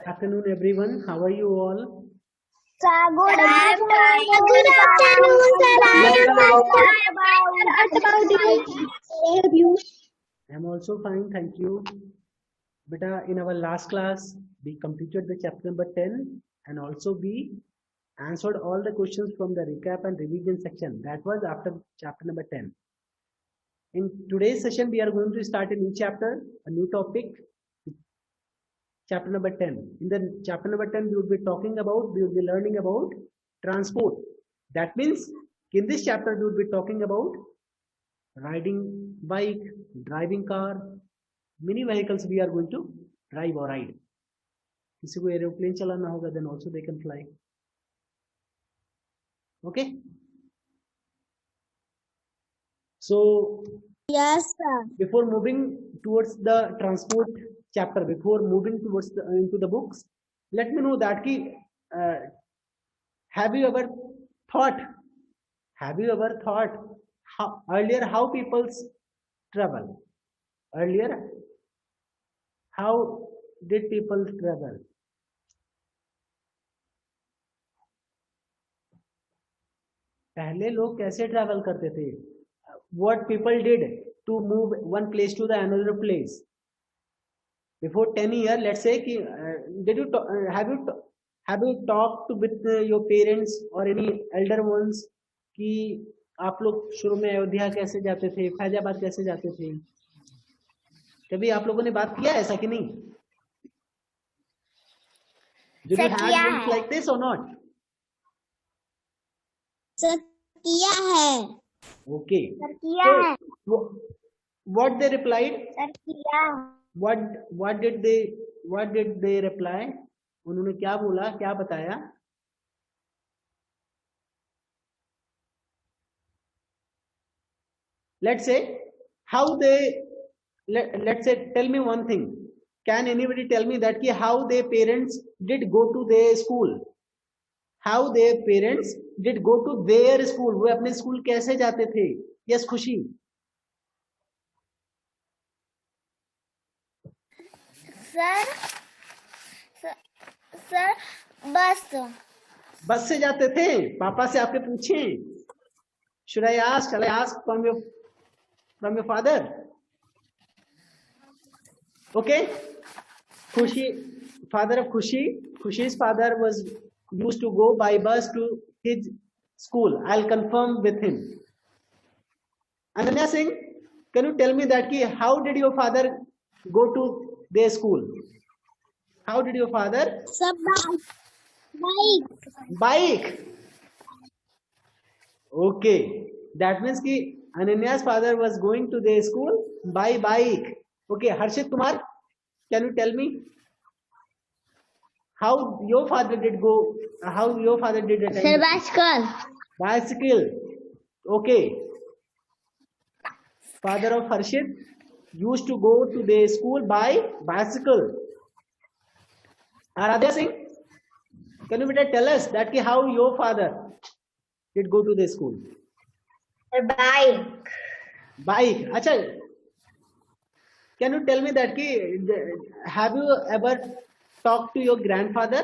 Afternoon, everyone. How are you all? Good afternoon, sir. What about you? I'm also fine, thank you. Beta, in our last class, we completed the chapter number 10 and also we answered all the questions from the recap and revision section. That was after chapter number 10. In today's session, we are going to start a new chapter, a new topic, chapter number 10. In the chapter number 10, we will be learning about transport. That means in this chapter, we will be talking about riding bike, driving car, many vehicles we are going to drive or ride. किसी को aeroplane चलाना होगा then also they can fly. Okay. So Yes, sir. before moving towards the transport chapter, before moving towards into the books, let me know that ki, uh, have you ever thought earlier how people travel? Earlier, how did people travel? पहले लोग कैसे travel करते थे? What people did to move one place to the another place? Before 10 years, let's say कि did you have you talked with your parents or any elder ones कि आप लोग शुरू में अयोध्या कैसे जाते थे, फैजाबाद कैसे जाते थे? कभी आप लोगों ने बात किया ऐसा कि नहीं? Did you have things like this or not? Sir किया है. Okay. सर किया है. What they replied? सर किया. What did they reply? उन्होंने क्या बोला, क्या बताया? Let's say let's say tell me one thing. Can anybody tell me that how their parents did go to their school? How their parents did go to their school? वो अपने school कैसे जाते थे? Yes, खुशी. Sir बस से जाते थे. पापा से आपके पूछें. Should I ask? Shall I ask from your father? Okay. Khushi, father of Khushi's father was used to go by bus to his school. I'll confirm with him. Ananya Singh, can you tell me that how did your father go to their school? How did your father? Bike. Okay. That means Ananya's father was going to their school by bike. Okay. Harshit Kumar, can you tell me how your father did attend? Sir Bicycle. Okay. Father of Harshit used to go to their school by bicycle. Aradhya Singh, can you tell us that how your father did go to the school? Bike. Acha. Can you tell me that have you ever talked to your grandfather?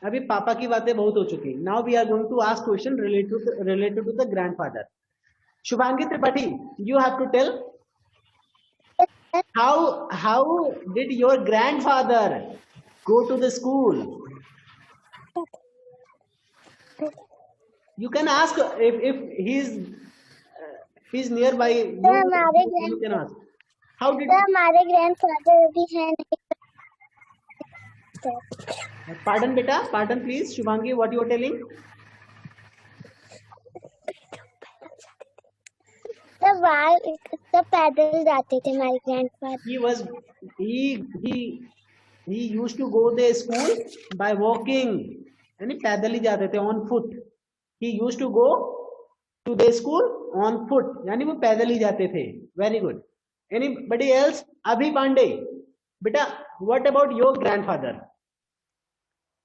अभी पापा की बातें बहुत हो चुकी. Now we are going to ask question related to the grandfather. Shubhangi Tripathi, you have to tell how did your grandfather go to the school? You can ask if he's nearby. You can ask. How did हमारे grandfather भी हैं. Pardon beta, pardon please. Shubhangi, what you are telling? सब पैदल जाते थे हमारे grandfather. He used to go the school by walking. यानी पैदल ही जाते थे, on foot. He used to go to the school on foot. यानी वो पैदल ही जाते थे. Very good. Anybody else? Abhi Pandey. बेटा, what about your grandfather?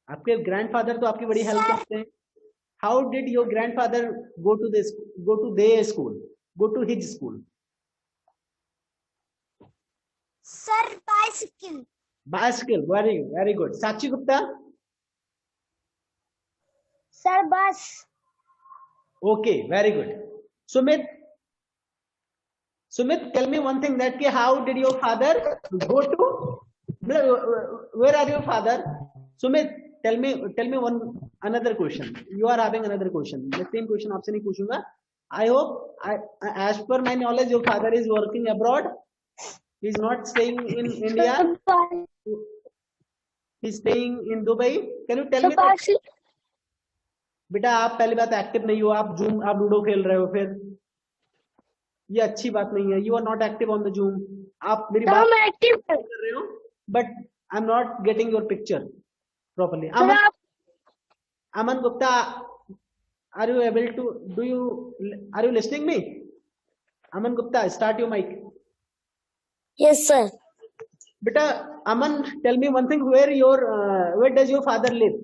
आपके grandfather तो आपकी बड़ी help करते हैं. How did your grandfather go to their school? Go to his school? Sir bicycle. Bicycle. Very good. Sakshi Gupta. Sir, bus. Okay, very good. Sumit, tell me one thing that how did your father go to? Where are your father? Sumit, tell me one another question. You are having another question. The same question आपसे नहीं पूछूंगा. I hope, as per my knowledge, your father is working abroad. He is not staying in India. He is staying in Dubai. Can you tell me that? बेटा आप पहली बात active नहीं हो, आप लूडो खेल रहे हो, फिर ये अच्छी बात नहीं है. You are not active on the zoom. आप मेरी बात एक्टिव कर रहे हो, but I am not getting your picture properly. Aman Gupta, are you able to are you listening me? Aman Gupta, start your mic. Yes, sir. बेटा Aman, tell me one thing, where does your father live?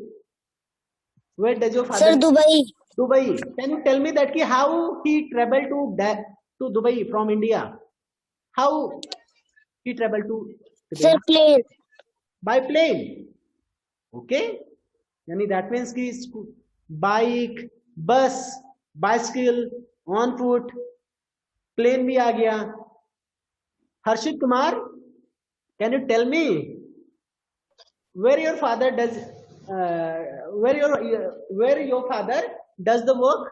Where does your father? Sir, Dubai. Dubai. Can you tell me that how he traveled to Dubai from India? How he traveled to Dubai? Sir, plane. By plane. Okay. Yani that means ki bike, bus, bicycle, on foot, plane bhi aa gaya. Harshit Kumar, can you tell me where your father does? Where your father does the work?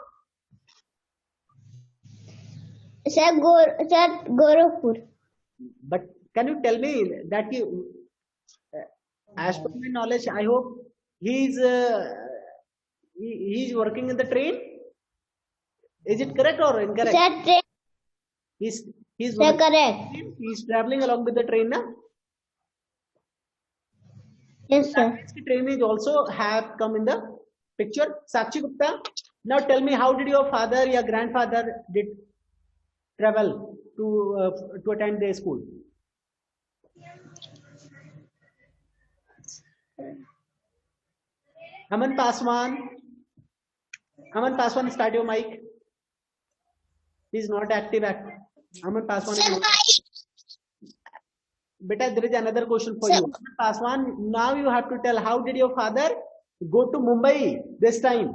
Sir, Gorakhpur. But can you tell me that as per my knowledge, I hope he's working in the train. Is it correct or incorrect? Sir, train. He's Sir, correct. He's traveling along with the train, na? Yes, sir. Train is also have come in the picture. Sakshi Gupta, now tell me, how did your father, your grandfather did travel to attend their school? Aman Paswan, start your mic. He is not active. Aman Paswan is not. Beta, there is another question for you. Paswan, now you have to tell, how did your father go to Mumbai this time?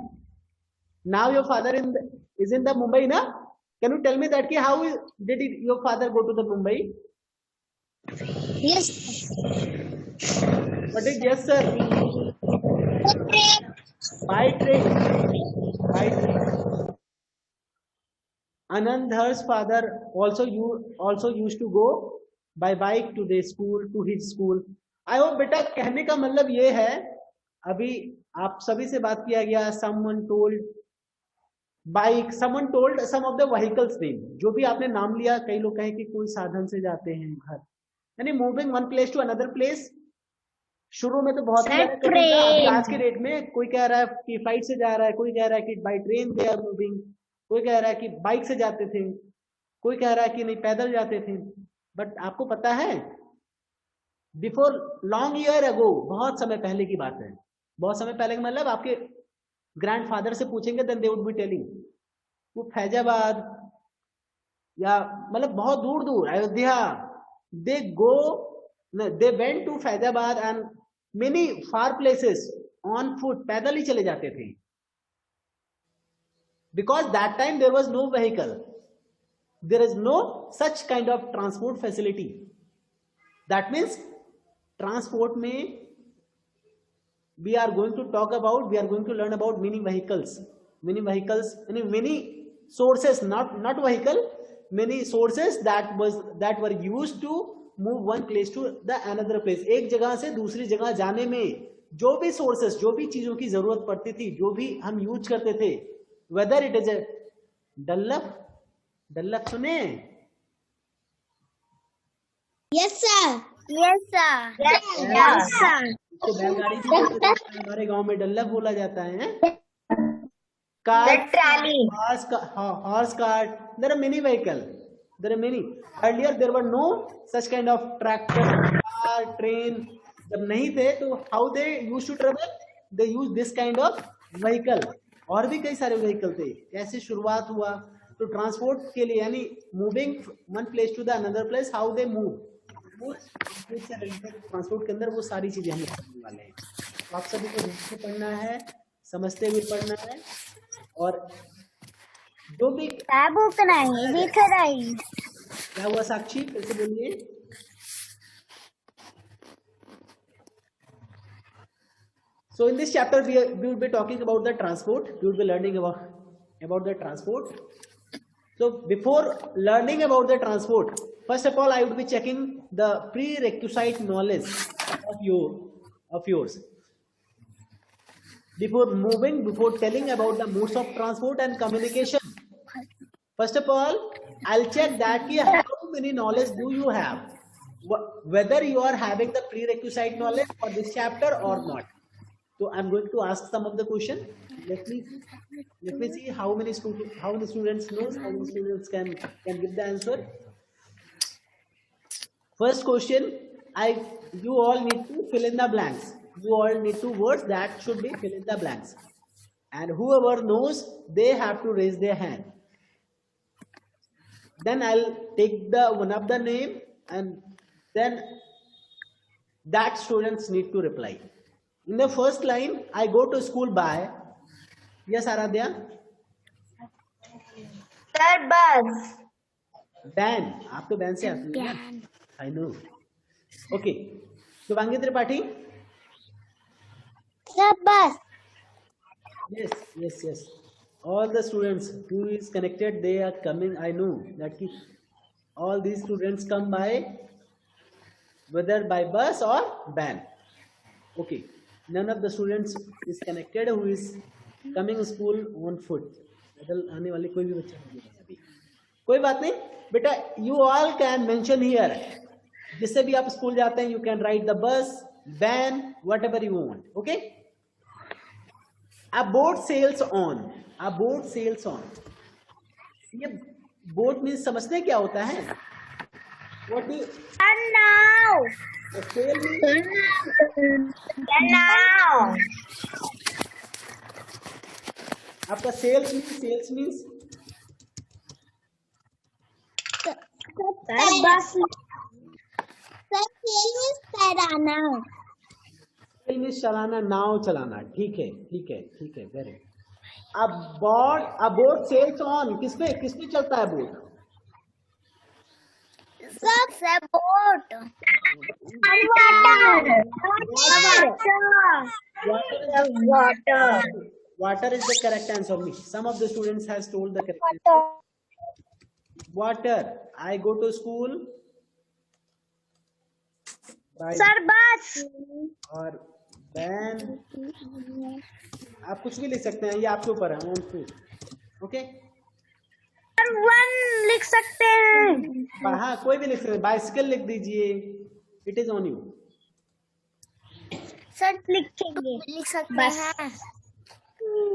Now your father is in the Mumbai, na? Can you tell me that how did your father go to the Mumbai? Yes. What is yes, sir? By train. By train. Anandhar's father also used to go by bike to the school, to his school. I hope बेटा कहने का मतलब ये है, अभी आप सभी से बात किया गया, someone told bike, someone told some of the vehicles name. जो भी आपने नाम लिया, कई लोग कहें कि कोई साधन से जाते हैं घर, यानी moving one place to another place. शुरू में तो बहुत आज के डेट में कोई कह रहा है कि फ्लाइट से जा रहा है, कोई कह रहा है कि by train they are moving, कोई कह रहा है कि बाइक से जाते थे, कोई कह रहा है कि नहीं पैदल जाते थे. बट आपको पता है, बिफोर लॉन्ग ईयर अगो, बहुत समय पहले की बात है, बहुत समय पहले का मतलब आपके ग्रैंडफादर से पूछेंगे then they would be telling, वो फैजाबाद या मतलब बहुत दूर दूर Ayodhya, they went to Faizabad and many far places on foot, पैदल ही चले जाते थे, because that time there was no vehicle, there is no such kind of transport facility. That means transport में we are going to learn about many vehicles, many sources, not vehicle, many sources that were used to move one place to the another place. एक जगह से दूसरी जगह जाने में जो भी sources, जो भी चीजों की जरूरत पड़ती थी, जो भी हम यूज करते थे, whether it is a डल्लफ सुने? Yes, sir. Yes, sir. Yes, sir. बैलगाड़ी भी हमारे गांव में डल्लफ बोला जाता है. Cart, horse cart. There are many vehicles. There are many. Earlier there were no such kind of tractor, car, train. जब नहीं थे तो how they used to travel? They use this kind of vehicle. और भी कई सारे vehicle थे. कैसे शुरुआत हुआ? तो ट्रांसपोर्ट के लिए, यानी moving one place to the another place, how they move, से रिलेटेड ट्रांसपोर्ट के अंदर वो सारी चीजें हम पढ़ने वाले हैं। तो आप सभी को ध्यान से पढ़ना है, समझते हुए पढ़ना है, और जो भी बुक नहीं दिख रही। क्या हुआ साक्षी, फिर से बोलिए। So in this chapter we will be talking about the transport. We will be learning about the transport. So before learning about the transport, first of all I would be checking the prerequisite knowledge of yours. Before telling about the modes of transport and communication, first of all I'll check that how many knowledge do you have, whether you are having the prerequisite knowledge for this chapter or not. So I'm going to ask some of the question. Let me see how many students knows, how many students can give the answer. First question, you all need to fill in the blanks. You all need two words that should be fill in the blanks. And whoever knows, they have to raise their hand. Then I'll take the one of the name, and then that students need to reply. In the first line, I go to school by. Yes, Aradhya? Sir बस। Dan. आप तो Dan से आती हैं ना? I know. Okay. Shubhangi Tripathi? Sir बस। Yes. All the students who is connected, they are coming. I know that all these students come by, whether by bus or van. Okay. None of the students is connected who is coming school on foot. आने वाले कोई भी बच्चा नहीं है अभी, कोई बात नहीं बेटा, you all can mention here, जिससे भी आप स्कूल जाते हैं, you can write the bus, van, whatever you want. Okay. A boat sails on. A boat sails on. ये boat means समझते हैं क्या होता है? What do you... now. sail means... नाव। आपका sales means सर बस। सर खेल में तैराना। sail means चलाना, नाव चलाना. ठीक है, very. A boat sails on. किस पे चलता है बोट? सब boat. Water is the correct answer. Some of the students has told the correct answer. Water. I go to school by sir बस। और van. आप कुछ भी लिख सकते हैं, ये आपके ऊपर है. On food. ओके. वन लिख सकते हैं। हाँ, कोई भी लिख सकते हैं. बाइसिकल लिख दीजिए. It is on you. Sir लिख सकते हैं।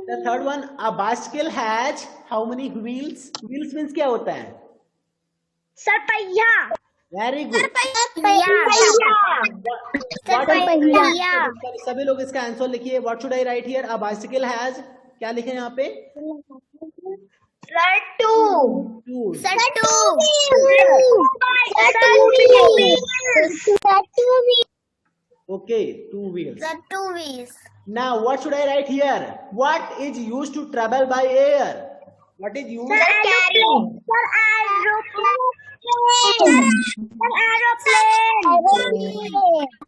The third one, a bicycle has how many wheels? Wheels means क्या होता है? सर पहिया। Very good. सभी लोग इसका आंसर लिखिए. What should I write here? A bicycle has, क्या लिखे यहाँ पे? Sir two. Okay, two wheels. Sir, two wheels. Now, what should I write here? What is used to travel by air? What is used? Sir, aeroplane.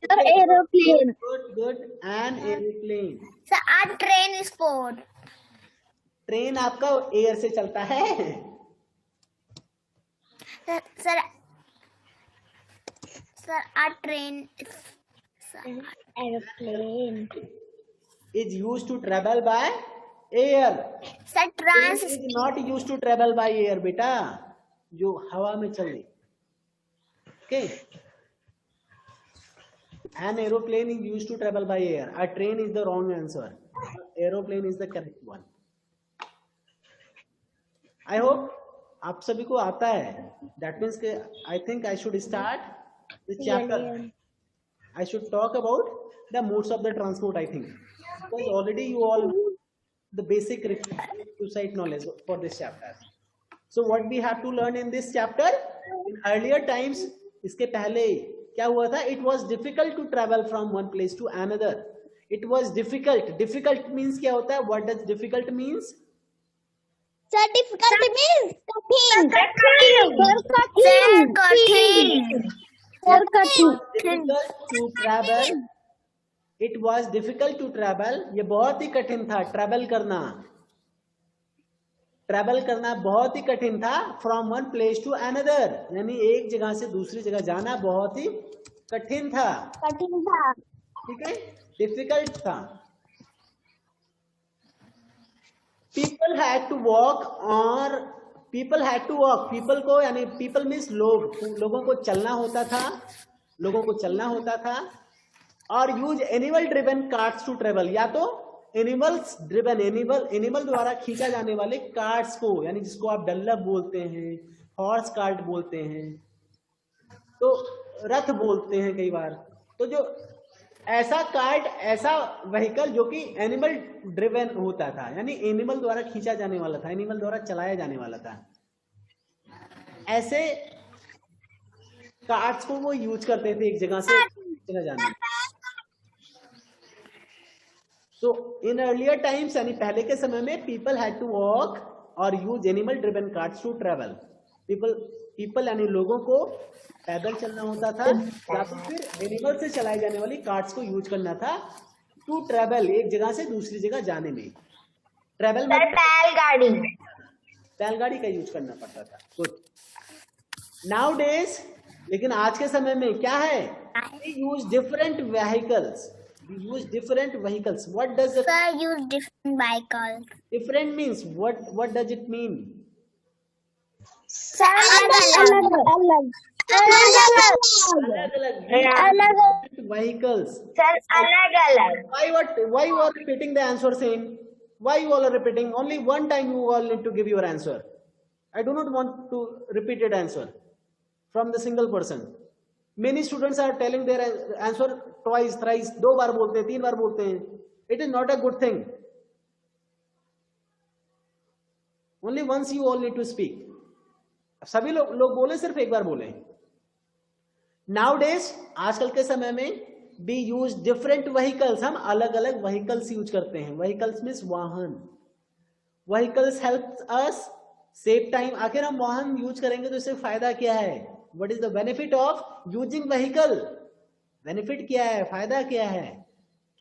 Sir, aeroplane. Good. An aeroplane. Sir, our train is sport. Train आपका air से चलता है. Sir, our train. Aeroplane is used to travel by air. Sir, Train is not used to travel by air, बेटा, जो हवा में चले. Okay. An aeroplane is used to travel by air. A train is the wrong answer. Aeroplane is the correct one. I hope आप सभी को आता है. That means I think I should start this chapter. I should talk about the modes of the transport, I think, because already you all the basic requisite knowledge for this chapter. So what we have to learn in this chapter, in earlier times, इसके पहले क्या हुआ था? It was difficult to travel from one place to another. It was difficult. Difficult means क्या होता है? What does difficult means? Sir, difficult means कठिन. Difficult to travel. It was difficult to travel. ये बहुत ही कठिन था ट्रेवल करना. ट्रेवल करना बहुत ही कठिन था. From one place to another, यानी एक जगह से दूसरी जगह जाना बहुत ही कठिन था. ठीक है, डिफिकल्ट था. पीपल हैड टू वॉक और people had to walk. People को यानी पीपल मीन्स लोग, लोगों को चलना होता था. लोगों को चलना होता था. और use animal driven carts to travel, या तो एनिमल्स ड्रिवन, एनिमल द्वारा खींचा जाने वाले कार्ट्स को, यानी जिसको आप डल्लप बोलते हैं, हॉर्स कार्ट बोलते हैं, तो रथ बोलते हैं कई बार. तो जो ऐसा कार्ट, ऐसा व्हीकल जो कि एनिमल ड्रिवन होता था, यानी एनिमल द्वारा खींचा जाने वाला था, एनिमल द्वारा चलाया जाने वाला था, ऐसे कार्ट्स को वो यूज करते थे एक जगह से जगह जाने. So in earlier times, यानी पहले के समय में people had to walk और use animal driven carts to travel. people यानी लोगों को पैदल चलना होता था, या तो फिर एनिमल से चलाई जाने वाली कार्ट्स को यूज करना था टू ट्रेवल, एक जगह से दूसरी जगह जाने में. ट्रेवल में बैलगाड़ी का यूज करना पड़ता था. गुड. नाउ डेज, लेकिन आज के समय में क्या है? We use different vehicles. We use different vehicles. What does it? Sir, use different vehicles. Different means what does it mean? Sir, अलग vehicles. Sir, अलग. Why you are repeating the answer same? Why you all are repeating? Only one time you all need to give your answer. I do not want to repeat it answer from the single person. Many students are telling their answer twice, thrice, 2 बार बोलते हैं, 3 बार बोलते हैं. It is not a good thing. Only once you all need to speak. सभी लोग बोले, सिर्फ एक बार बोले. Nowadays, आजकल के समय में we use different vehicles. हम अलग अलग vehicles यूज करते हैं. Vehicles means वाहन. Vehicles helps us save time. आखिर हम वाहन यूज करेंगे तो इससे फायदा क्या है? What is the benefit of using vehicle? Benefit क्या है? फायदा क्या है?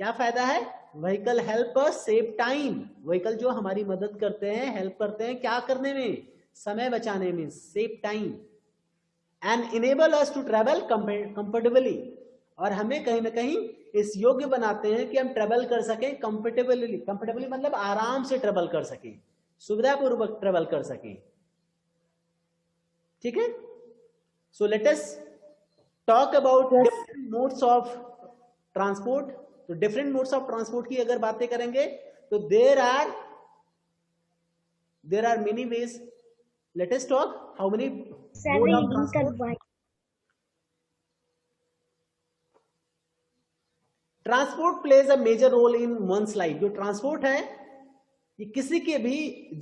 क्या फायदा है? Vehicle help us save time. Vehicle जो हमारी मदद करते हैं, हेल्प करते हैं क्या करने में? समय बचाने में. Save time. And enable us to travel comfortably. और हमें कहीं ना कहीं इस योग्य बनाते हैं कि हम ट्रेवल कर सकें कंफर्टेबली. कंफर्टेबली मतलब आराम से ट्रेवल कर सकें, सुविधापूर्वक ट्रेवल कर सकें. ठीक है. So let us talk about different modes of transport. तो different modes of transport की अगर बातें करेंगे तो there are many ways. Let us talk how many modes of transport. Transport plays a major role in one's life. जो transport है ये किसी के भी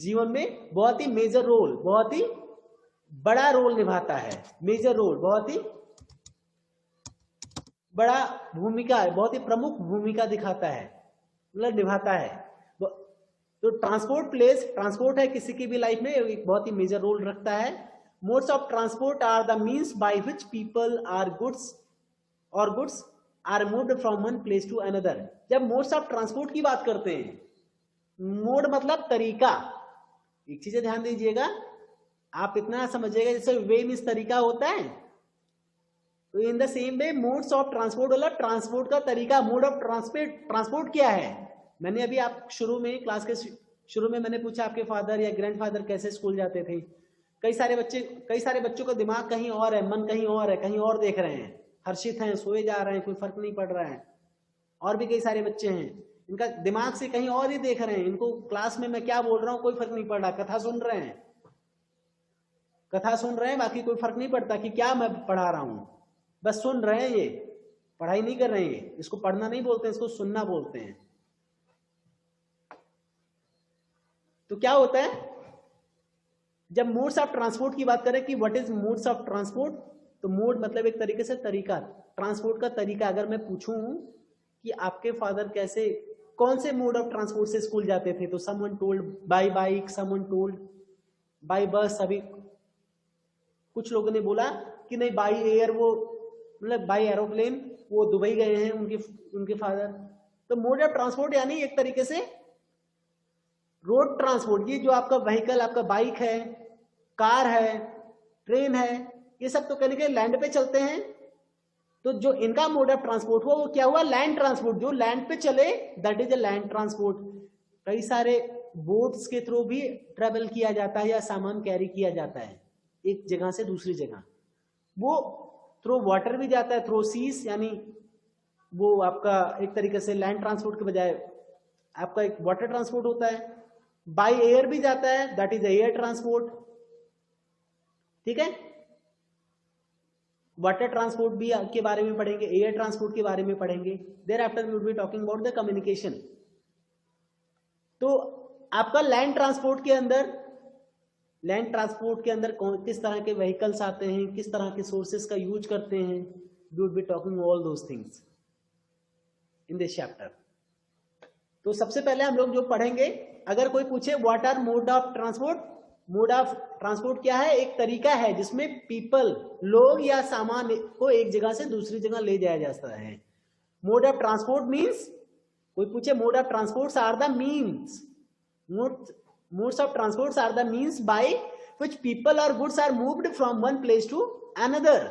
जीवन में बहुत ही मेजर रोल, बहुत ही बड़ा रोल निभाता है. मेजर रोल, बहुत ही बड़ा भूमिका, बहुत ही प्रमुख भूमिका दिखाता है, मतलब निभाता है. तो ट्रांसपोर्ट है किसी की भी लाइफ में एक बहुत ही मेजर रोल रखता है. Modes of transport are the means by which people are goods are moved from one place to another. जब मोड्स ऑफ ट्रांसपोर्ट की बात करते हैं, मोड मतलब तरीका. एक चीज ध्यान दीजिएगा, आप इतना समझिएगा जैसे वे मीन्स तरीका होता है, तो in the same way modes of transport वाला ट्रांसपोर्ट का तरीका. मोड ऑफ ट्रांसपोर्ट क्या है? मैंने अभी आप शुरू में क्लास के शुरू में मैंने पूछा आपके फादर या ग्रैंडफादर कैसे स्कूल जाते थे. कई सारे बच्चों का दिमाग कहीं और है, मन कहीं और है, कहीं और देख रहे हैं, हर्षित हैं, सोए जा रहे हैं, कोई फर्क नहीं पड़ रहा है. और भी कई सारे बच्चे हैं, इनका दिमाग से कहीं और ही देख रहे हैं, इनको क्लास में मैं क्या बोल रहा हूँ कोई फर्क नहीं पड़ रहा. कथा सुन रहे हैं, बाकी कोई फर्क नहीं पड़ता कि क्या मैं पढ़ा रहा हूं, बस सुन रहे हैं. ये पढ़ाई नहीं कर रहे हैं. इसको पढ़ना नहीं बोलते, इसको सुनना बोलते हैं. तो क्या होता है जब मोड्स ऑफ ट्रांसपोर्ट की बात करें कि what is modes of transport, तो मोड मतलब एक तरीके से तरीका. ट्रांसपोर्ट का तरीका अगर मैं पूछूं कि आपके फादर कैसे कौन से मोड ऑफ ट्रांसपोर्ट से स्कूल जाते थे, तो someone told by bike, someone told by बस, अभी कुछ लोगों ने बोला कि नहीं बाय एयर, वो मतलब बाय एरोप्लेन, वो दुबई गए हैं उनके फादर। तो मोड ऑफ ट्रांसपोर्ट यानी एक तरीके से रोड ट्रांसपोर्ट, ये जो आपका व्हीकल, आपका बाइक है, कार है, ट्रेन है, ये सब तो कहने के लैंड पे चलते हैं। तो जो इनका मोड ऑफ ट्रांसपोर्ट हुआ वो क्या हुआ, लैंड ट्रांसपोर्ट, जो लैंड पे चले that is a land transport. कई सारे बोट्स के थ्रू भी ट्रेवल किया जाता है या सामान कैरी किया जाता है एक जगह से दूसरी जगह। वो थ्रू वाटर भी जाता है, थ्रू सीज, यानी वो आपका एक तरीके से लैंड ट्रांसपोर्ट के बजाय आपका एक वाटर ट्रांसपोर्ट होता है। बाय एयर भी जाता है, दैट इज एयर ट्रांसपोर्ट। ठीक है, वाटर ट्रांसपोर्ट भी के बारे में पढ़ेंगे, एयर ट्रांसपोर्ट के बारे में पढ़ेंगे। There after we would be talking about the communication. तो आपका लैंड ट्रांसपोर्ट के अंदर किस तरह के व्हीकल्स आते हैं, किस तरह के सोर्सेस का यूज करते हैं, we would be talking all those things in this chapter. तो सबसे पहले हम लोग जो पढ़ेंगे, अगर कोई पूछे what are mode of transport, mode of transport क्या है, एक तरीका है जिसमें पीपल, लोग या सामान को एक जगह से दूसरी जगह ले जाया जाता है। मोड ऑफ ट्रांसपोर्ट मीन्स, कोई पूछे mode of transports are the means, modes of transports are the means by which people और goods are moved from one place to another.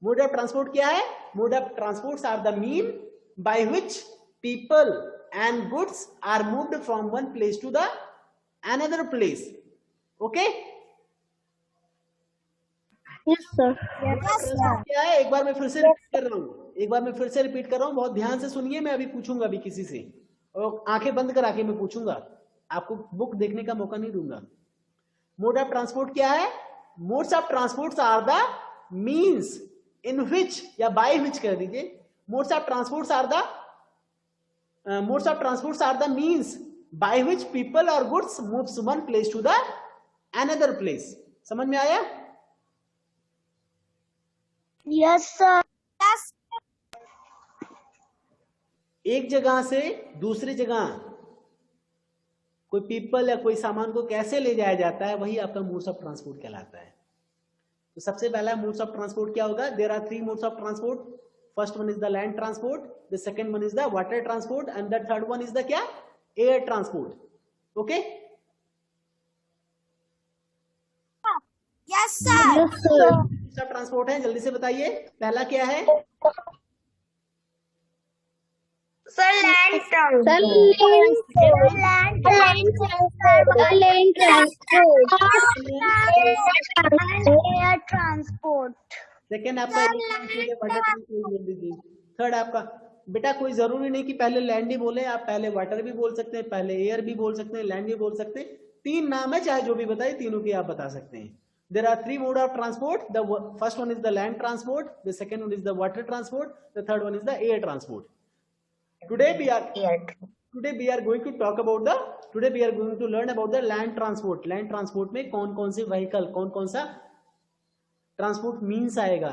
Mode of transport क्या है, mode of transports are the mean by which people and goods are moved from one place to the another place. Okay? Yes sir. Yes sir. क्या है, एक बार मैं फिर से repeat कर रहा हूँ, बहुत ध्यान से सुनिए। मैं अभी पूछूंगा अभी किसी से, और आंखें बंद करा के मैं पूछूंगा, आपको बुक देखने का मौका नहीं दूंगा। मोड ऑफ ट्रांसपोर्ट क्या है, modes of transport are the means in which, या बाय विच कह दीजिए, modes of transport are the modes of transports are the means by which people or goods moves one place to the another place. समझ में आया? Yes sir. Yes. एक जगह से दूसरी जगह कोई पीपल या कोई सामान को कैसे ले जाया जाता है, वही आपका मोड्स ऑफ ट्रांसपोर्ट कहलाता है। तो सबसे पहला मोड्स ऑफ ट्रांसपोर्ट क्या होगा, there are 3 modes of transport. First one is the land transport, the second one is the water transport, and the third one is the क्या, air transport. Okay? Yes sir. Yes sir. सब transport है, जल्दी से बताइए, पहला क्या है? Sir, land transport. Air transport. Second आपका वाटर ट्रांसपोर्ट बोल दीजिए। थर्ड आपका, बेटा कोई जरूरी नहीं कि पहले लैंड ही बोले, आप पहले वाटर भी बोल सकते हैं, पहले एयर भी बोल सकते हैं, लैंड भी बोल सकते हैं। 3 नाम है, चाहे जो भी बताए, तीनों की आप बता सकते हैं। There are 3 mode of transport, the first one is the land transport, the second one is the water transport, the third one is the air transport. Today we are going to learn about the land transport. Land transport में कौन कौन से vehicle, कौन कौन सा transport means आएगा,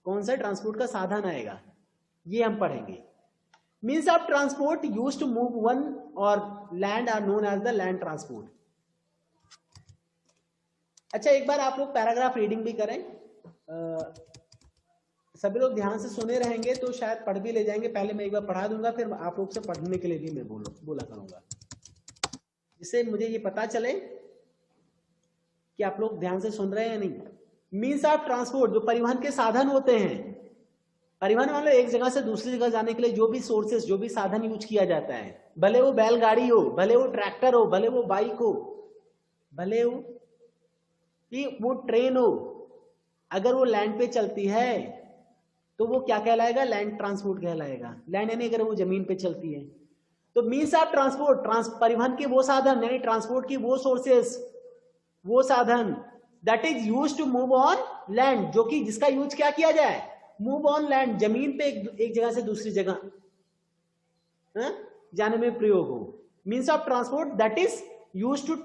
कौन सा ट्रांसपोर्ट का साधन आएगा, ये हम पढ़ेंगे। Means of transport used to move on और land are known as the land transport. अच्छा, एक बार आप लोग पैराग्राफ रीडिंग भी करें, सभी लोग ध्यान से सुने रहेंगे तो शायद पढ़ भी ले जाएंगे। पहले मैं एक बार पढ़ा दूंगा, फिर आप लोग से पढ़ने के लिए भी मैं बोला करूंगा, जिससे मुझे ये पता चले कि आप लोग ध्यान से सुन रहे हैं या नहीं। मीन्स ऑफ ट्रांसपोर्ट, जो परिवहन के साधन होते हैं, परिवहन वाले एक जगह से दूसरी जगह जाने के लिए जो भी सोर्सेस, जो भी साधन यूज किया जाता है, भले वो बैलगाड़ी हो, भले वो ट्रैक्टर हो, भले वो बाइक हो, भले वो ट्रेन हो, अगर वो लैंड पे चलती है तो वो क्या कहलाएगा, लैंड ट्रांसपोर्ट कहलाएगा। लैंड यानी अगर वो जमीन पे चलती है तो मीन्स ऑफ ट्रांसपोर्ट, परिवहन के वो साधन, यानी ट्रांसपोर्ट की वो सोर्सेस, वो साधन that is use to move on land, जो कि जिसका यूज क्या किया जाए, मूव ऑन लैंड, जमीन पे एक जगह से दूसरी जगह जाने में प्रयोग हो। Means of transport that is use to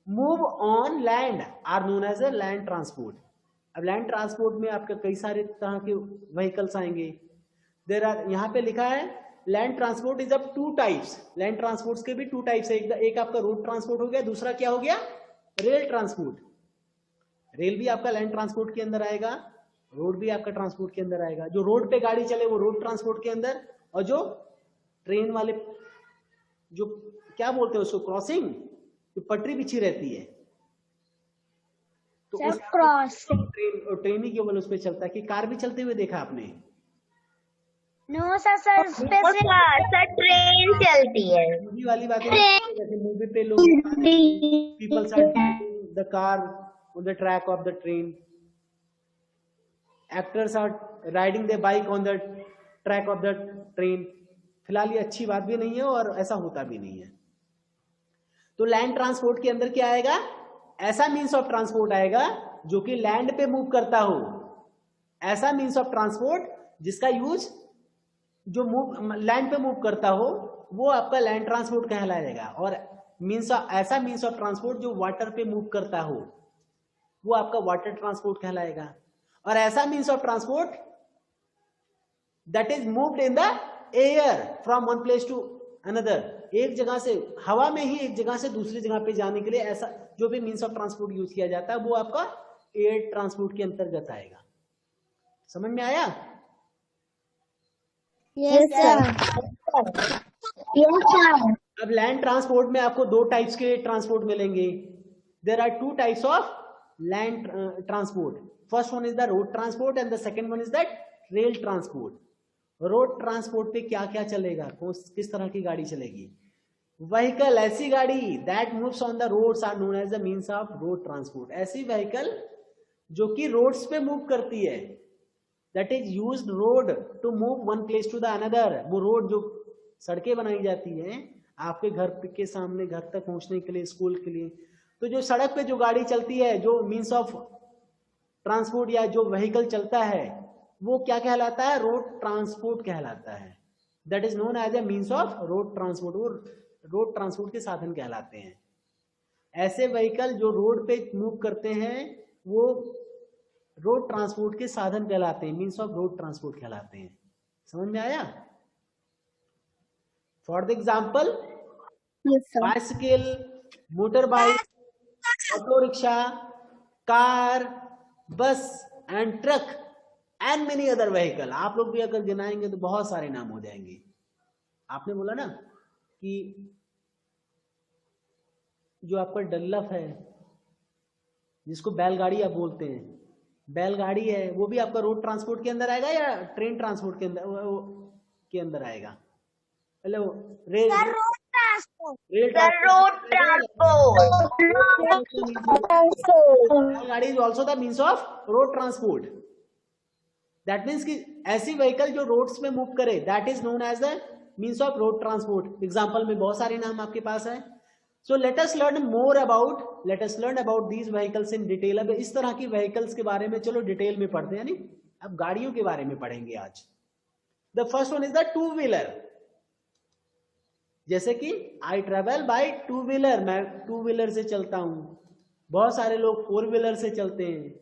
move on land are known as a land transport. अब लैंड ट्रांसपोर्ट में आपके कई सारे तरह के व्हीकल्स आएंगे। देयर आर, यहाँ पे लिखा है land transport is of 2 types. Land transport के भी 2 टाइप्स है, एक आपका रोड ट्रांसपोर्ट हो गया, दूसरा क्या हो गया, रेल ट्रांसपोर्ट। रेल भी आपका लैंड ट्रांसपोर्ट के अंदर आएगा, रोड भी आपका ट्रांसपोर्ट के अंदर आएगा। जो रोड पे गाड़ी चले वो रोड ट्रांसपोर्ट के अंदर, और जो ट्रेन वाले जो क्या बोलते हैं उसको, क्रॉसिंग, जो पटरी बिछी रहती है तो उस ट्रेन ही केवल उस पर चलता है। कि कार भी चलते हुए देखा आपने? नो सर, सर ट्रेन चलती है। मूवी वाली बातें, जैसे मूवी पे लोग peoples are the car on the track of the train, actors are riding the bike on the track of the train. फिलहाल ये अच्छी बात भी नहीं है और ऐसा होता भी नहीं है। तो लैंड ट्रांसपोर्ट के अंदर क्या आएगा, ऐसा मीन्स ऑफ ट्रांसपोर्ट आएगा जो कि लैंड पे मूव करता हो। ऐसा मीन्स ऑफ ट्रांसपोर्ट जिसका यूज जो मूव लैंड पे मूव करता हो वो आपका लैंड ट्रांसपोर्ट कहलाएगा। और ऐसा मीन्स ऑफ ट्रांसपोर्ट जो वाटर पे मूव करता हो वो आपका वाटर ट्रांसपोर्ट कहलाएगा। और ऐसा means of transport that is moved in the air from one place to another, एक जगह से, हवा में ही एक जगह से दूसरी जगह पे जाने के लिए ऐसा जो भी मीन्स ऑफ ट्रांसपोर्ट यूज किया जाता है वो आपका एयर ट्रांसपोर्ट के अंतर्गत आएगा। समझ में आया? Yes sir. अब लैंड ट्रांसपोर्ट में आपको 2 टाइप्स के ट्रांसपोर्ट मिलेंगे। There are 2 types of land transport. First one is the road transport and the second one is that rail transport. Road transport पे क्या क्या चलेगा, किस तरह की गाड़ी चलेगी? व्हीकल, ऐसी गाड़ी that moves on the roads are known as the means of road transport. ऐसी व्हीकल जो कि रोड्स पे मूव करती है, that is used road to move one place to the another. वो रोड जो सड़कें बनाई जाती हैं आपके घर के सामने, घर तक पहुंचने के लिए, स्कूल के लिए, तो जो सड़क पे जो गाड़ी चलती है, जो मीन्स ऑफ ट्रांसपोर्ट या जो व्हीकल चलता है वो क्या कहलाता है, रोड ट्रांसपोर्ट कहलाता है। That is known as a means of road transport. वो रोड ट्रांसपोर्ट के साधन कहलाते हैं। ऐसे व्हीकल जो रोड पे मूव करते हैं वो रोड ट्रांसपोर्ट के साधन कहलाते हैं, मीन्स ऑफ रोड ट्रांसपोर्ट कहलाते हैं। समझ में आया? For the example, bicycle, motor bike, auto rickshaw, car, bus and truck and many other vehicle. आप लोग भी अगर गिनाएंगे तो बहुत सारे नाम हो जाएंगे। आपने बोला ना कि जो आपका डल्लफ है जिसको बैलगाड़ी आप बोलते हैं, बैलगाड़ी है, वो भी आपका रोड ट्रांसपोर्ट के अंदर आएगा या ट्रेन ट्रांसपोर्ट के अंदर आएगा? Hello, rail transport. बैलगाड़ी is also the means of road transport. That means कि ऐसी व्हीकल जो रोड्स में मूव करे, that is known as the means of road transport. Example में बहुत सारे नाम आपके पास है। So let us learn about these vehicles in detail. अब इस तरह की व्हीकल्स के बारे में चलो डिटेल में पढ़ते हैं, यानी अब गाड़ियों के बारे में पढ़ेंगे आज। The first one is the 2 wheeler. जैसे कि आई ट्रेवल बाय 2 व्हीलर, मैं 2 व्हीलर से चलता हूं। बहुत सारे लोग 4 व्हीलर से चलते हैं।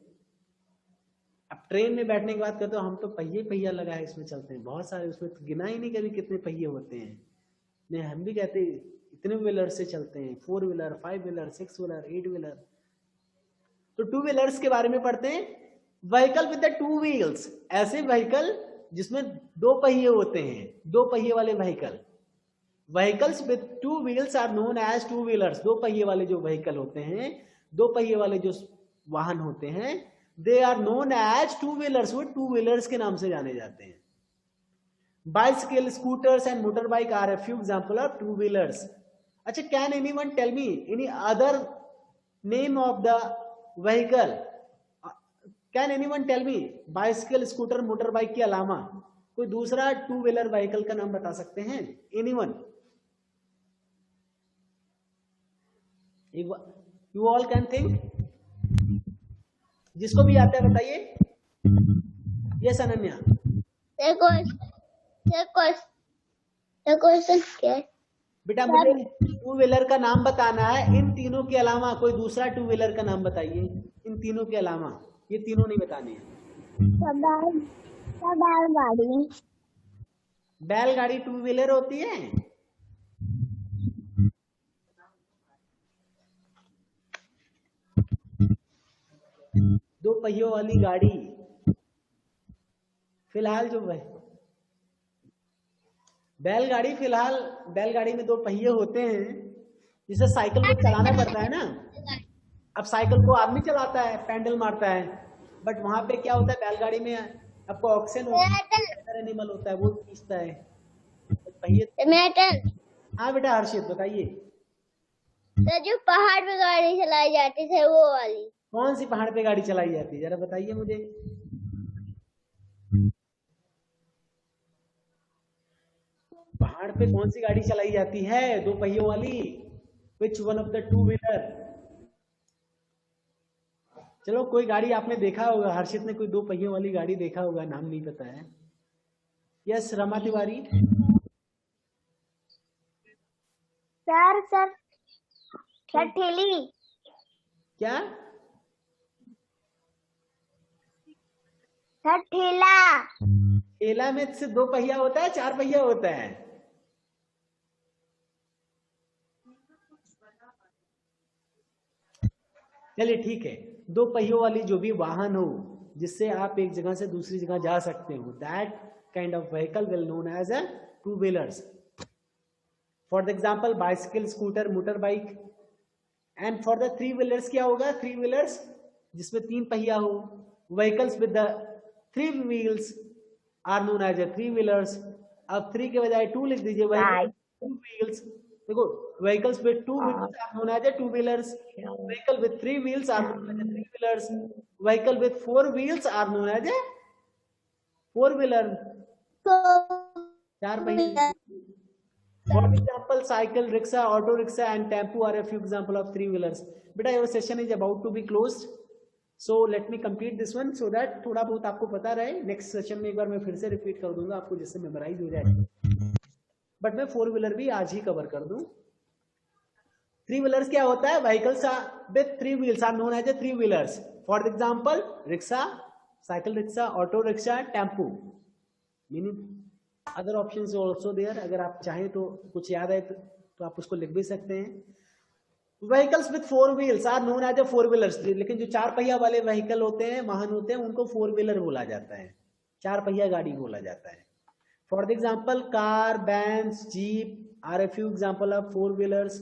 अब ट्रेन में बैठने की बात करते हो, हम तो पहिया लगा है इसमें चलते हैं। बहुत सारे, उसमें तो गिना ही नहीं कभी कितने पहिए होते हैं। नहीं, हम भी कहते हैं इतने व्हीलर से चलते हैं, 4 व्हीलर, 5 व्हीलर, 6 व्हीलर, 8 व्हीलर। तो 2 व्हीलर्स के बारे में पढ़ते हैं। व्हीकल विद द 2 व्हील्स, ऐसे व्हीकल जिसमें 2 पहिए होते हैं, 2 पहिए वाले vehicle. Vehicles with 2 wheels are known as 2 wheelers. 2 पहिए वाले जो व्हीकल होते हैं, 2 पहिए वाले जो वाहन होते हैं, they are known as 2 wheelers. वो 2 व्हीलर्स के नाम से जाने जाते हैं। Bicycle, scooters and motor bike are a few example of 2 wheelers. अच्छा, can anyone tell me any other name of the vehicle? Can anyone tell me bicycle, scooter, motor bike के अलावा कोई दूसरा 2 व्हीलर व्हीकल का नाम बता सकते हैं? Anyone? You all can think, जिसको भी आता है बताइए। यस अनन्या। क्वेश्चन क्या है बेटा? मुझे 2 व्हीलर का नाम बताना है। इन तीनों के अलावा कोई दूसरा 2 व्हीलर का नाम बताइए, इन तीनों के अलावा। ये तीनों नहीं बताने हैं। बैलगाड़ी। बैलगाड़ी टू व्हीलर होती है। दो पहियों वाली गाड़ी, फिलहाल जो बैलगाड़ी, फिलहाल बैलगाड़ी में दो पहिए होते हैं, जिसे साइकिल को चलाना पड़ता है ना। अब साइकिल को आदमी चलाता है, पैडल मारता है, बट वहां पे क्या होता है, बैलगाड़ी में आपको ऑक्सीजन एनिमल होता है, वो खींचता है पहिए। हाँ बेटा हर्षित बताइए। तो जो पहाड़ पे गाड़ी चलाई जाती थी वो वाली। कौन सी पहाड़ पे गाड़ी चलाई जाती है, जरा बताइए मुझे। पहाड़ पे कौन सी गाड़ी चलाई जाती है दो पहियों वाली? Which one of the two wheeler? चलो कोई गाड़ी आपने देखा होगा, हर्षित ने कोई दो पहियों वाली गाड़ी देखा होगा, नाम नहीं पता है। यस रमा तिवारी। सर ठेली। क्या? सर ठेला। ठेला में सिर्फ दो पहिया होता है, चार पहिया होता है? चलिए ठीक है, दो पहियों वाली जो भी वाहन हो जिससे आप एक जगह से दूसरी जगह जा सकते हो, that kind of vehicle will known as a two wheelers. For the example bicycle, scooter, motor bike. And for the three wheelers क्या होगा? थ्री व्हीलर्स जिसमें तीन पहिया हो, vehicles with the three wheels are known as a three wheelers. अब three के बजाय two लिख दीजिए, टू व्हील्स। देखो vehicles with two wheels are known as a two wheelers, vehicle with three wheels are known as a three wheelers, vehicle with four wheels are known as a four wheeler, चार पहिए। For example cycle, rickshaw, auto rickshaw and tempo are a few example of three wheelers. बेटा your session is about to be closed, so let me complete this one so that थोड़ा बहुत आपको पता रहे। next session में एक बार मैं फिर से repeat कर दूंगा आपको, जिससे memorize हो जाए, बट मैं फोर व्हीलर भी आज ही कवर कर दूं। थ्री व्हीलर्स क्या होता है? Vehicles with three wheels are known as a three wheelers. For example rickshaw, cycle rickshaw, auto rickshaw, tempo. Meaning other options also there, अगर आप चाहें तो कुछ याद है तो आप उसको लिख भी सकते हैं। Vehicles with four wheels are known as a four wheelers, लेकिन जो चार पहिया वाले व्हीकल होते हैं, वाहन होते हैं, उनको फोर व्हीलर बोला जाता है, चार पहिया गाड़ी बोला जाता है। For the example, car, vans, jeep are a few example of four wheelers.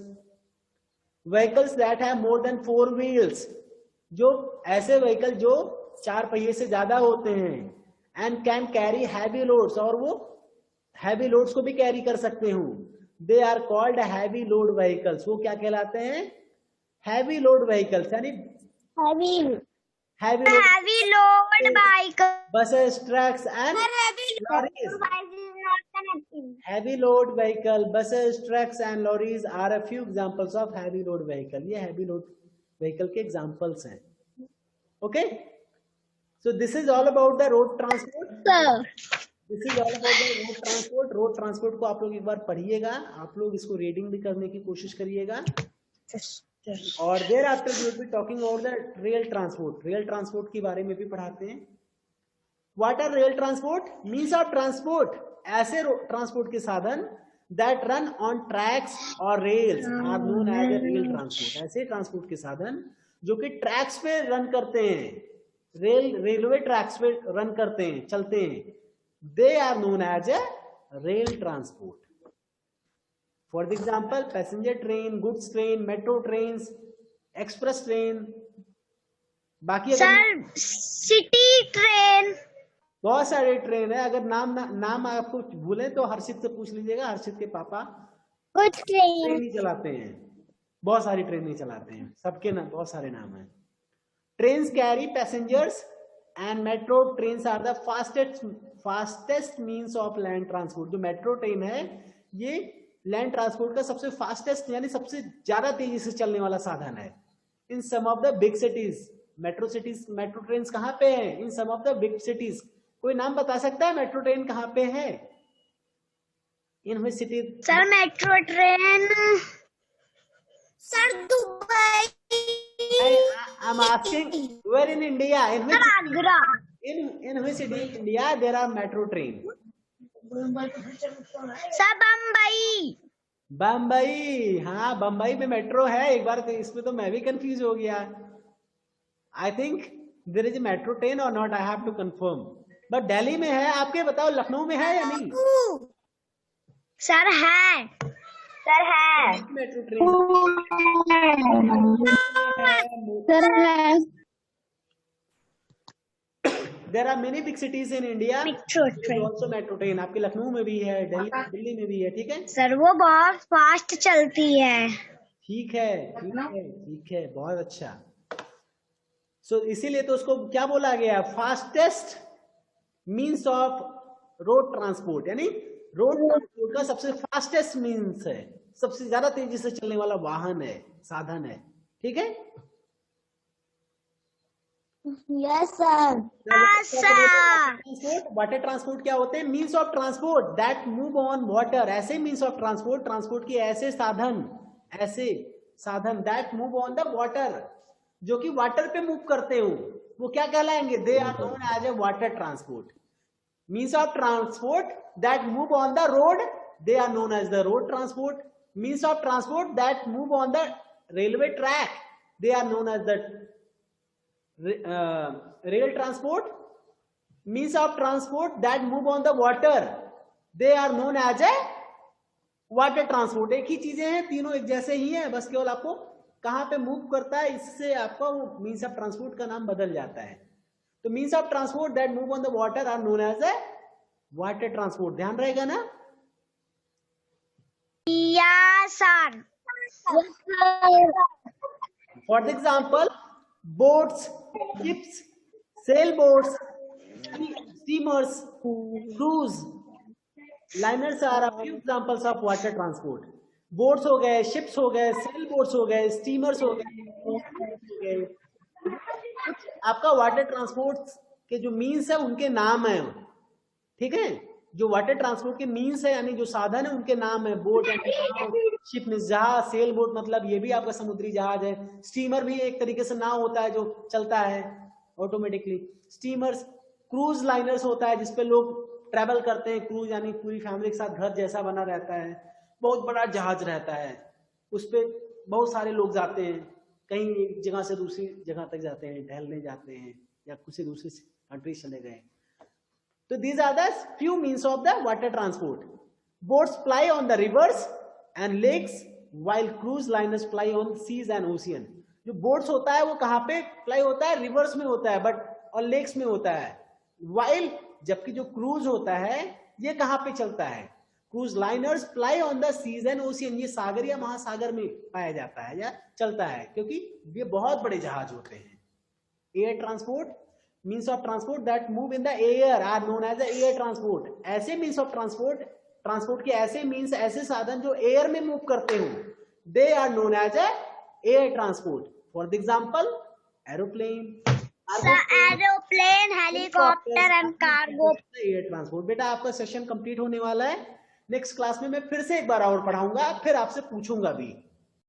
Vehicles that have more than four wheels, जो ऐसे व्हीकल जो चार पहिए से ज्यादा होते हैं, and can carry heavy loads, और वो heavy loads को भी कैरी कर सकते हो, they are called heavy load vehicles। वो क्या कहलाते हैं? heavy load vehicles, यानी heavy load bike, buses, trucks and lorries। heavy load vehicle, buses, trucks and lorries are a few examples of heavy load vehicle। ये heavy load vehicle के examples हैं। okay, so this is all about the road transport। this is all about the road transport। road transport को आप लोग एक बार पढ़िएगा, आप लोग इसको रीडिंग भी करने की कोशिश करिएगा। और there after we will be talking about the rail transport. Rail transport के बारे में भी पढ़ाते हैं। What are rail transport? Means of transport, ऐसे ट्रांसपोर्ट के साधन दैट रन ऑन ट्रैक्स और rails are known as a rail transport. ऐसे ट्रांसपोर्ट के साधन जो कि ट्रैक्स पे रन करते हैं, रेलवे ट्रैक्स पे रन करते हैं, चलते हैं, they are known as a rail transport. For the example, passenger train, goods train, metro trains, express train। बाकी सर सिटी ट्रेन, बहुत सारे ट्रेन है। अगर नाम आपको भूले तो हर्षित से पूछ लीजिएगा, हर्षित के पापा कुछ ट्रेन ही चलाते हैं, बहुत सारी ट्रेन ही चलाते हैं, सबके नाम बहुत सारे नाम हैं। Trains carry passengers and metro trains are the fastest means of land transport. जो मेट्रो ट्रेन है ये लैंड ट्रांसपोर्ट का सबसे फास्टेस्ट यानी सबसे ज्यादा तेजी से चलने वाला साधन है। In some of the big cities, metro train कहां पे है? In some of the big cities. कोई नाम बता सकता है मेट्रो ट्रेन कहां पे है? In which city? Sir metro train, sir Dubai. I'm asking where in India, in which city? Agra. In which city in India there are metro train? Sir Bombay. Bombay, हाँ बम्बई में मेट्रो है. एक बार तो इसमें तो मैं भी कंफ्यूज हो गया. I think there is a metro train or not, I have to confirm. But Delhi में है. आपके बताओ लखनऊ में है या नहीं? सर है. सर है. मेट्रो ट्रेन सर है. There are many big cities in India. Metro train. Also metro train. आपके लखनऊ में भी है, दिल्ली में भी है. ठीक है. सर वो बहुत फास्ट चलती है. ठीक है, ठीक है, ठीक है, बहुत अच्छा. सो इसीलिए तो उसको क्या बोला गया? Fastest means of road transport. यानी रोड ट्रांसपोर्ट का सबसे फास्टेस्ट मीन्स है, सबसे ज्यादा तेजी से चलने वाला वाहन है, साधन है. ठीक है. Yes sir. वाटर ट्रांसपोर्ट क्या होते हैं? Means of transport that move on water. ऐसे मीन्स ऑफ ट्रांसपोर्ट, ट्रांसपोर्ट के ऐसे साधन that move on the water, जो कि वाटर पे मूव करते हो, वो क्या कहलाएंगे? They are known as a water transport. Means of transport that move on the road, they are known as the road transport. Means of transport that move on the railway track, they are known as the rail transport. Means of transport that move on the water, they are known as a water transport. एक ही चीजें हैं, तीनों एक जैसे ही हैं, बस केवल आपको कहाँ पे मूव करता है इससे आपका वो मीन्स ऑफ ट्रांसपोर्ट का नाम बदल जाता है. तो means of transport that move on the water are known as a water transport. ध्यान रहेगा ना? Yes sir. For the example, boats, ships, sailboats, steamers, cruise liners are a few examples of water transport. Boats हो गए, ships हो गए, cell boats हो गए, steamers हो गए. आपका वाटर ट्रांसपोर्ट के जो मीन्स है उनके नाम है. ठीक है. जो वाटर ट्रांसपोर्ट के मीन्स है यानी जो साधन है उनके नाम है. बोट यानी शिप में जहाज, सेल बोट मतलब ये भी आपका समुद्री जहाज है. स्टीमर भी एक तरीके से नाव होता है जो चलता है ऑटोमेटिकली. स्टीमर्स, क्रूज लाइनर्स होता है जिसपे लोग ट्रैवल करते हैं. क्रूज यानी पूरी फैमिली के साथ घर जैसा बना रहता है, बहुत बड़ा जहाज रहता है, उस पे बहुत सारे लोग जाते हैं, कहीं एक जगह से दूसरी जगह तक जाते हैं, टहलने जाते हैं या किसी दूसरी कंट्री चले गए. तो these are the few means of the water transport. Boats ply on the rivers and lakes while cruise liners ply on seas and ocean. जो बोट्स होता है वो कहाँ पे प्लाई होता है? रिवर्स में होता है, बट और लेक्स में होता है. while जबकि जो क्रूज होता है ये कहाँ पे चलता है? Cruise liners ply on the seas and ocean. ये सागर या महासागर में पाया जाता है या चलता है, क्योंकि ये बहुत बड़े जहाज होते हैं. Air transport, means of transport that move in the air are known as the air transport. ऐसे means of transport के ऐसे means, ऐसे साधन जो एयर में मूव करते हो, they are known as a air transport. For the example, aeroplane, helicopter and cargo. Air transport. बेटा आपका सेशन कंप्लीट होने वाला है. नेक्स्ट क्लास में मैं फिर से एक बार और पढ़ाऊंगा, फिर आपसे पूछूंगा भी.